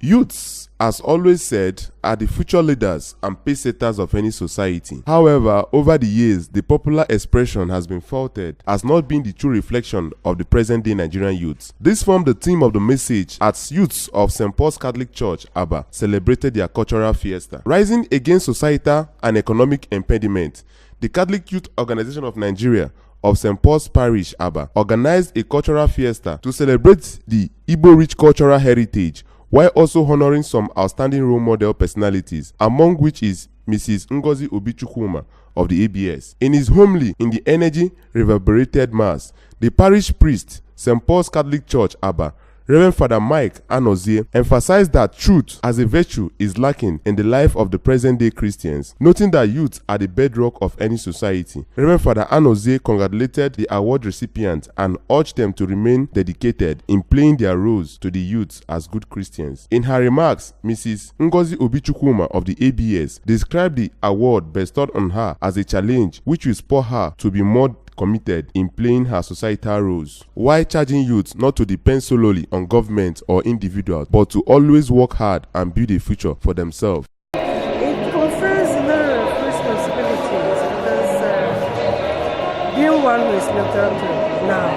Youths, as always said, are the future leaders and pacesetters of any society. However, over the years, the popular expression has been faulted as not being the true reflection of the present-day Nigerian youths. This formed the theme of the message as youths of St. Paul's Catholic Church, Aba, celebrated their cultural fiesta. Rising against societal and economic impediment, the Catholic Youth Organization of Nigeria of St. Paul's Parish, Aba, organized a cultural fiesta to celebrate the Igbo-rich cultural heritage while also honoring some outstanding role model personalities, among which is Mrs. Ngozi Obichukwuma of the ABS. In his homily in the energy reverberated mass, the parish priest, St. Paul's Catholic Church, Aba, Reverend Father Mike Anozie, emphasized that truth as a virtue is lacking in the life of the present-day Christians, noting that youth are the bedrock of any society. Reverend Father Anozie congratulated the award recipients and urged them to remain dedicated in playing their roles to the youth as good Christians. In her remarks, Mrs. Ngozi Obichukwuma of the ABS described the award bestowed on her as a challenge which will spur her to be more committed in playing her societal roles, while charging youth not to depend solely on government or individuals, but to always work hard and build a future for themselves. It confers a lot of responsibilities because being one who is looked up to now,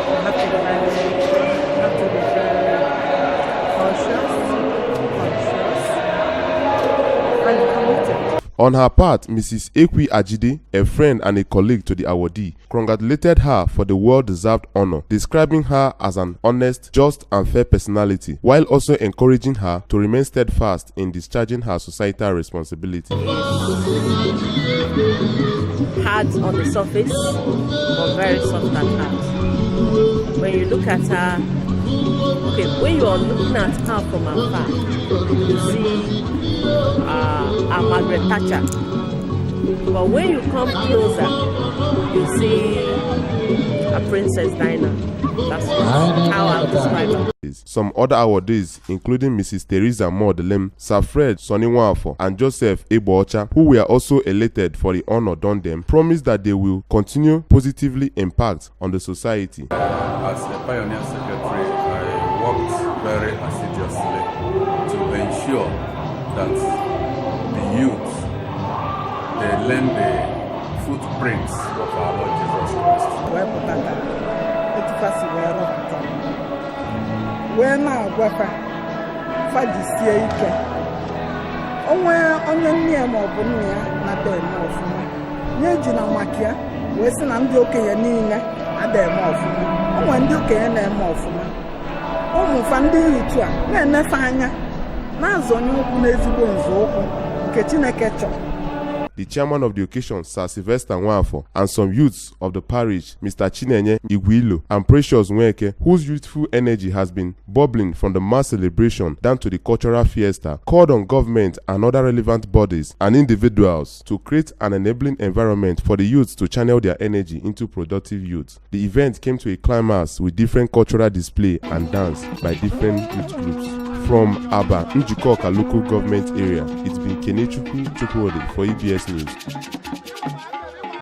you have to be very conscious and committed. On her part, Mrs. Ekwi Ajide, a friend and a colleague to the awardee, congratulated her for the well-deserved honor, describing her as an honest, just and fair personality, while also encouraging her to remain steadfast in discharging her societal responsibility. Hard on the surface, but very soft at heart. When you look at her, when you are looking at her from afar, you see a Margaret Thatcher. But when you come closer, you see a Princess Diana. That's how I describe her. Some other awardees, including Mrs. Teresa Modelem, Sir Fred Soniwafo, and Joseph Ebocha, who were also elated for the honor done them, promised that they will continue positively impact on the society. As a pioneer secretary, I worked very assiduously to ensure that the youth, they learn the footprints of our Lord Jesus Christ. When I work for this year, onye near more Bonia, not there more for me. Yajina Makia, Western and the okay, Nina, at their mouth. When the okay and their mouth. Oh, Fandi, then Nefania. The chairman of the occasion, Sir Sylvester Nwafo, and some youths of the parish, Mr. Chinenye Igwilo and Precious Nweke, whose youthful energy has been bubbling from the mass celebration down to the cultural fiesta, called on government and other relevant bodies and individuals to create an enabling environment for the youths to channel their energy into productive youth. The event came to a climax with different cultural display and dance by different youth groups. From Aba, Njikoka local government area, it's been Kenechukwu Chukwuode for EBS News.